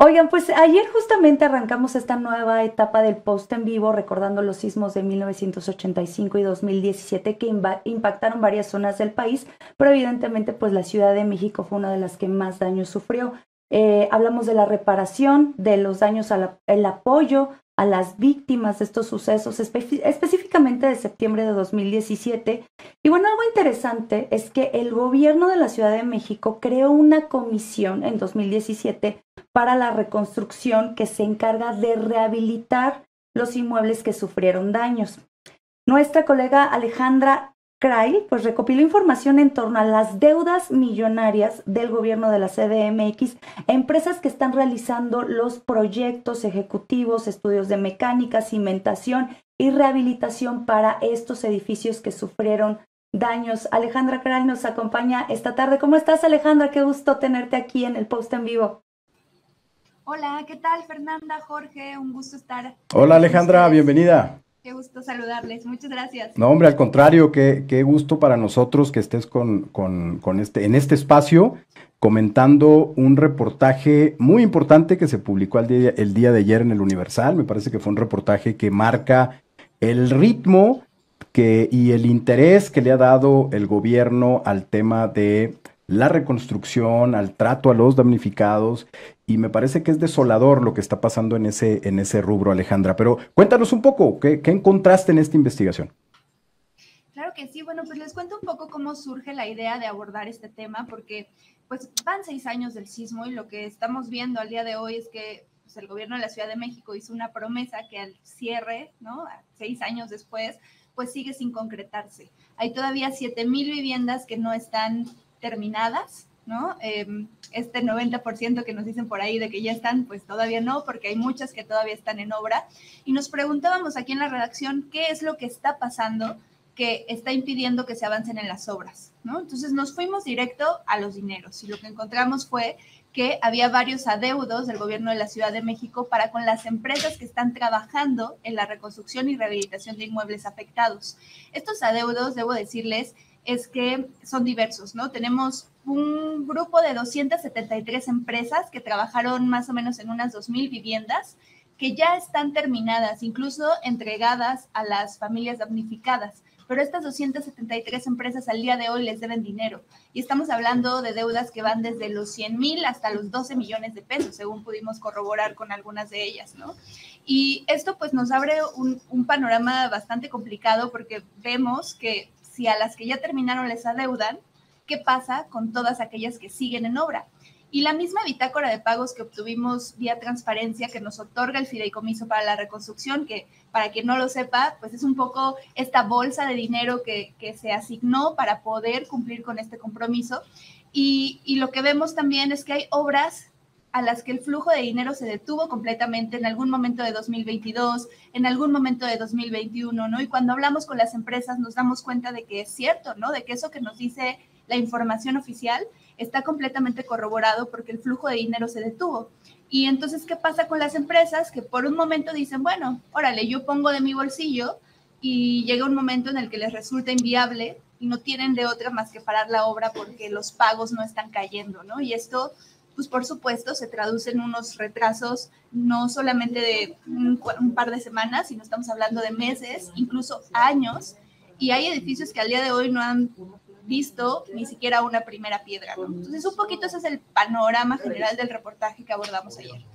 Oigan, pues ayer justamente arrancamos esta nueva etapa del post en vivo recordando los sismos de 1985 y 2017 que impactaron varias zonas del país, pero evidentemente pues la Ciudad de México fue una de las que más daños sufrió. Hablamos de la reparación, de los daños, el apoyo a las víctimas de estos sucesos, específicamente de septiembre de 2017. Y bueno, algo interesante es que el gobierno de la Ciudad de México creó una comisión en 2017 para la reconstrucción que se encarga de rehabilitar los inmuebles que sufrieron daños. Nuestra colega Alejandra Krail pues recopiló información en torno a las deudas millonarias del gobierno de la CDMX a empresas que están realizando los proyectos ejecutivos, estudios de mecánica, cimentación y rehabilitación para estos edificios que sufrieron daños. Alejandra Krail nos acompaña esta tarde. ¿Cómo estás, Alejandra? Qué gusto tenerte aquí en el post en vivo. Hola, ¿qué tal, Fernanda, Jorge? Un gusto estar. Hola Alejandra, bienvenida. Qué gusto saludarles, muchas gracias. No, hombre, al contrario, qué gusto para nosotros que estés en este espacio comentando un reportaje muy importante que se publicó el día de ayer en el Universal. Me parece que fue un reportaje que marca el ritmo y el interés que le ha dado el gobierno al tema de la reconstrucción, al trato a los damnificados, y me parece que es desolador lo que está pasando en ese rubro, Alejandra. Pero cuéntanos un poco, ¿qué encontraste en esta investigación? Claro que sí, bueno, pues les cuento un poco cómo surge la idea de abordar este tema, porque pues van 6 años del sismo y lo que estamos viendo al día de hoy es que pues, el gobierno de la Ciudad de México hizo una promesa que al cierre, ¿no? 6 años después, pues sigue sin concretarse. Hay todavía 7,000 viviendas que no están terminadas, ¿no? Este 90% que nos dicen por ahí de que ya están, pues todavía no, porque hay muchas que todavía están en obra. Y nos preguntábamos aquí en la redacción qué es lo que está pasando que está impidiendo que se avancen en las obras, ¿no? Entonces nos fuimos directo a los dineros y lo que encontramos fue que había varios adeudos del gobierno de la Ciudad de México para con las empresas que están trabajando en la reconstrucción y rehabilitación de inmuebles afectados. Estos adeudos, debo decirles, es que son diversos, ¿no? Tenemos un grupo de 273 empresas que trabajaron más o menos en unas 2,000 viviendas que ya están terminadas, incluso entregadas a las familias damnificadas. Pero estas 273 empresas al día de hoy les deben dinero. Y estamos hablando de deudas que van desde los 100,000 hasta los 12 millones de pesos, según pudimos corroborar con algunas de ellas, ¿no? Y esto pues nos abre un panorama bastante complicado porque vemos que si a las que ya terminaron les adeudan, ¿qué pasa con todas aquellas que siguen en obra? Y la misma bitácora de pagos que obtuvimos vía transparencia que nos otorga el Fideicomiso para la Reconstrucción, que para quien no lo sepa, pues es un poco esta bolsa de dinero que se asignó para poder cumplir con este compromiso. Y lo que vemos también es que hay obras a las que el flujo de dinero se detuvo completamente en algún momento de 2022, en algún momento de 2021, ¿no? Y cuando hablamos con las empresas nos damos cuenta de que es cierto, ¿no? De que eso que nos dice la información oficial está completamente corroborado porque el flujo de dinero se detuvo. Y entonces, ¿qué pasa con las empresas? Que por un momento dicen, bueno, órale, yo pongo de mi bolsillo y llega un momento en el que les resulta inviable y no tienen de otra más que parar la obra porque los pagos no están cayendo, ¿no? Y esto, pues por supuesto, se traduce en unos retrasos no solamente de un par de semanas, sino estamos hablando de meses, incluso años, y hay edificios que al día de hoy no han visto ni siquiera una primera piedra, ¿no? Entonces, un poquito ese es el panorama general del reportaje que abordamos ayer.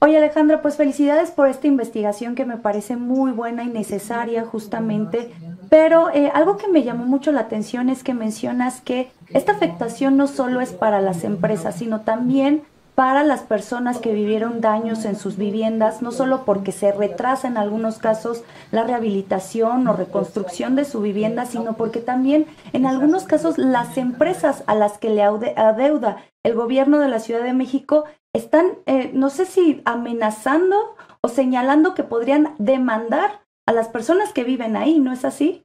Oye, Alejandra, pues felicidades por esta investigación que me parece muy buena y necesaria justamente, pero algo que me llamó mucho la atención es que mencionas que esta afectación no solo es para las empresas, sino también para las personas que vivieron daños en sus viviendas, no solo porque se retrasa en algunos casos la rehabilitación o reconstrucción de su vivienda, sino porque también en algunos casos las empresas a las que le adeuda el gobierno de la Ciudad de México están, no sé si amenazando o señalando que podrían demandar a las personas que viven ahí, ¿no es así?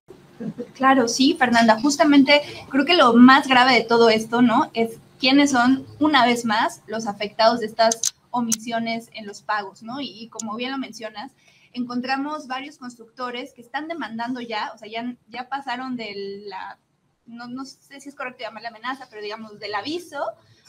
Claro, sí, Fernanda, justamente creo que lo más grave de todo esto, ¿no? Es quiénes son, una vez más, los afectados de estas omisiones en los pagos, ¿no? Y como bien lo mencionas, encontramos varios constructores que están demandando ya, o sea, ya pasaron de la, no sé si es correcto llamarla amenaza, pero digamos del aviso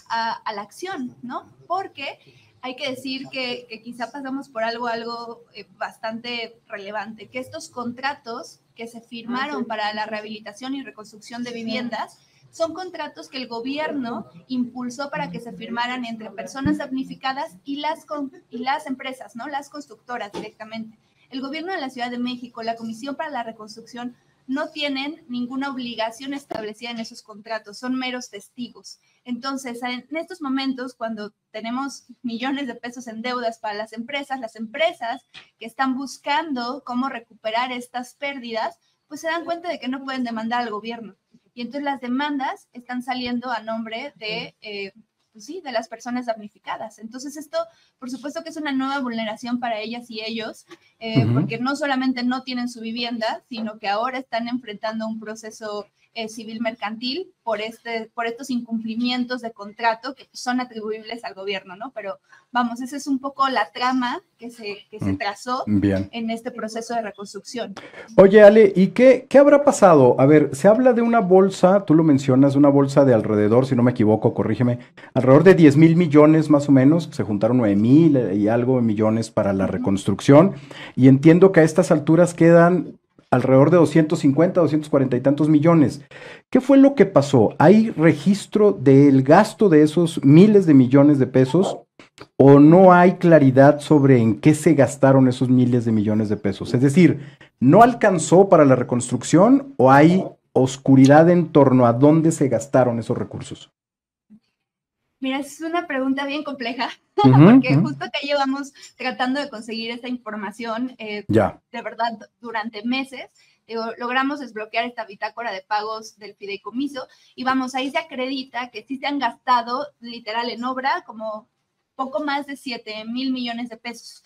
a la acción, ¿no? Porque hay que decir que quizá pasamos por algo bastante relevante, que estos contratos que se firmaron para la rehabilitación y reconstrucción de viviendas son contratos que el gobierno impulsó para que se firmaran entre personas damnificadas y las empresas, ¿no? Las constructoras directamente. El gobierno de la Ciudad de México, la Comisión para la Reconstrucción, no tienen ninguna obligación establecida en esos contratos, son meros testigos. Entonces, en estos momentos, cuando tenemos millones de pesos en deudas para las empresas que están buscando cómo recuperar estas pérdidas, pues se dan cuenta de que no pueden demandar al gobierno. Y entonces las demandas están saliendo a nombre de, pues sí, de las personas damnificadas. Entonces esto, por supuesto que es una nueva vulneración para ellas y ellos, porque no solamente no tienen su vivienda, sino que ahora están enfrentando un proceso civil mercantil por estos incumplimientos de contrato que son atribuibles al gobierno, ¿no? Pero vamos, esa es un poco la trama que se trazó en este proceso de reconstrucción. Oye, Ale, ¿y qué habrá pasado? A ver, se habla de una bolsa, tú lo mencionas, una bolsa de alrededor, si no me equivoco, corrígeme, alrededor de 10,000 millones más o menos, se juntaron 9,000 y algo de millones para la reconstrucción, y entiendo que a estas alturas quedan alrededor de 250, 240 y tantos millones. ¿Qué fue lo que pasó? ¿Hay registro del gasto de esos miles de millones de pesos o no hay claridad sobre en qué se gastaron esos miles de millones de pesos? Es decir, ¿no alcanzó para la reconstrucción o hay oscuridad en torno a dónde se gastaron esos recursos? Mira, es una pregunta bien compleja, porque justo que llevamos tratando de conseguir esta información, de verdad, durante meses, logramos desbloquear esta bitácora de pagos del fideicomiso, y vamos, ahí se acredita que sí se han gastado, literal, en obra, como poco más de 7,000 millones de pesos.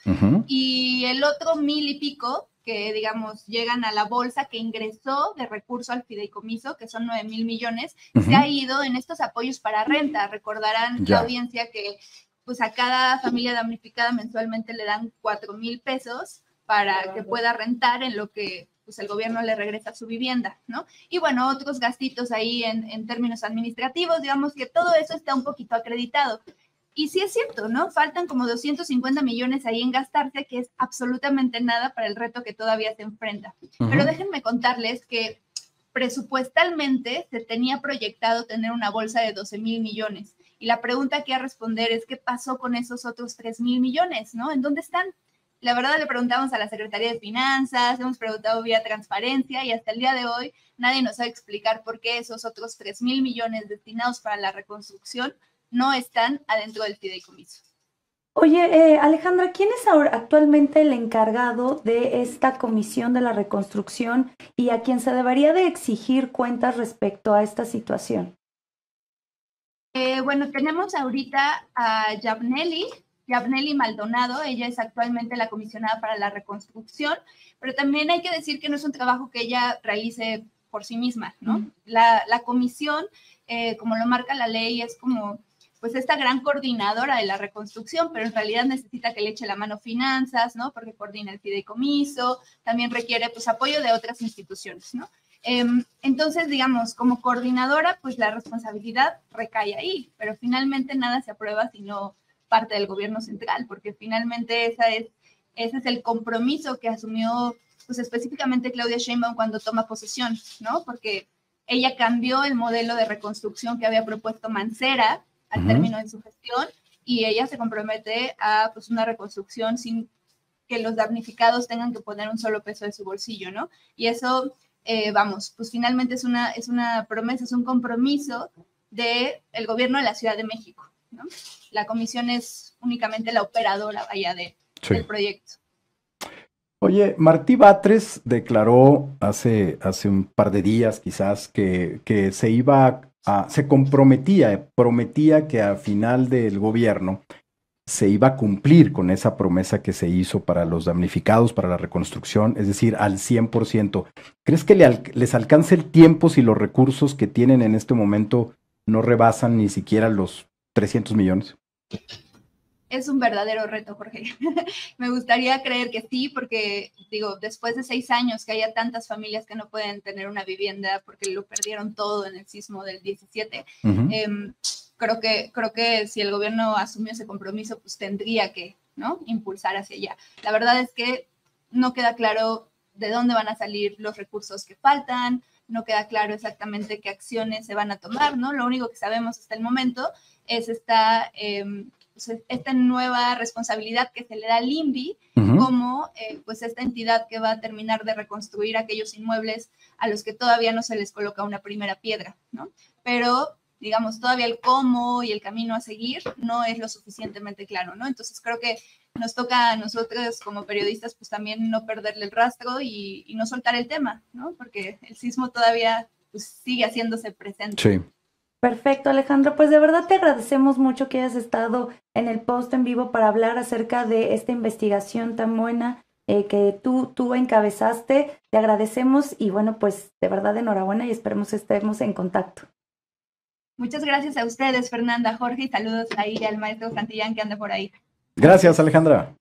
Y el otro 1,000 y pico, que digamos llegan a la bolsa que ingresó de recurso al fideicomiso, que son 9,000 millones, se ha ido en estos apoyos para renta. Recordarán la audiencia que pues a cada familia damnificada mensualmente le dan 4,000 pesos para que pueda rentar en lo que pues el gobierno le regresa su vivienda, ¿no? Y bueno, otros gastitos ahí en términos administrativos, digamos que todo eso está un poquito acreditado. Y sí es cierto, ¿no? Faltan como 250 millones ahí en gastarse, que es absolutamente nada para el reto que todavía se enfrenta. Pero déjenme contarles que presupuestalmente se tenía proyectado tener una bolsa de 12,000 millones. Y la pregunta que a responder es, ¿qué pasó con esos otros 3,000 millones, ¿no? ¿En dónde están? La verdad le preguntamos a la Secretaría de Finanzas, hemos preguntado vía transparencia y hasta el día de hoy nadie nos sabe explicar por qué esos otros 3,000 millones destinados para la reconstrucción no están adentro del fideicomiso. Oye, Alejandra, ¿quién es ahora actualmente el encargado de esta comisión de la reconstrucción y a quien se debería de exigir cuentas respecto a esta situación? Bueno, tenemos ahorita a Yabneli Maldonado, ella es actualmente la comisionada para la reconstrucción, pero también hay que decir que no es un trabajo que ella realice por sí misma, ¿no? La comisión, como lo marca la ley, es como pues esta gran coordinadora de la reconstrucción, pero en realidad necesita que le eche la mano finanzas, ¿no? Porque coordina el fideicomiso, también requiere pues apoyo de otras instituciones, ¿no? Entonces, digamos, como coordinadora, pues la responsabilidad recae ahí, pero finalmente nada se aprueba si no parte del gobierno central, porque finalmente ese es el compromiso que asumió pues específicamente Claudia Sheinbaum cuando toma posesión, ¿no? Porque ella cambió el modelo de reconstrucción que había propuesto Mancera al término de su gestión, y ella se compromete a pues una reconstrucción sin que los damnificados tengan que poner un solo peso de su bolsillo, ¿no? Y eso, vamos, pues finalmente es una promesa, es un compromiso del gobierno de la Ciudad de México, ¿no? La comisión es únicamente la operadora allá del proyecto. Oye, Martí Batres declaró hace un par de días quizás que se prometía que a final del gobierno se iba a cumplir con esa promesa que se hizo para los damnificados, para la reconstrucción, es decir, al 100%. ¿Crees que les alcance el tiempo si los recursos que tienen en este momento no rebasan ni siquiera los 300 millones? Es un verdadero reto, Jorge. Me gustaría creer que sí, porque, digo, después de 6 años que haya tantas familias que no pueden tener una vivienda porque lo perdieron todo en el sismo del 17, creo que si el gobierno asumió ese compromiso, pues tendría que, ¿no?, impulsar hacia allá. La verdad es que no queda claro de dónde van a salir los recursos que faltan, no queda claro exactamente qué acciones se van a tomar, ¿no? Lo único que sabemos hasta el momento es esta nueva responsabilidad que se le da al INVI como pues esta entidad que va a terminar de reconstruir aquellos inmuebles a los que todavía no se les coloca una primera piedra, ¿no? Pero digamos, todavía el cómo y el camino a seguir no es lo suficientemente claro, ¿no? Entonces creo que nos toca a nosotros como periodistas pues también no perderle el rastro y no soltar el tema, ¿no? Porque el sismo todavía pues sigue haciéndose presente. Sí. Perfecto, Alejandro. Pues de verdad te agradecemos mucho que hayas estado en el post en vivo para hablar acerca de esta investigación tan buena que tú encabezaste. Te agradecemos y bueno, pues de verdad enhorabuena y esperemos que estemos en contacto. Muchas gracias a ustedes, Fernanda, Jorge, y saludos ahí al maestro Santillán que anda por ahí. Gracias, Alejandra.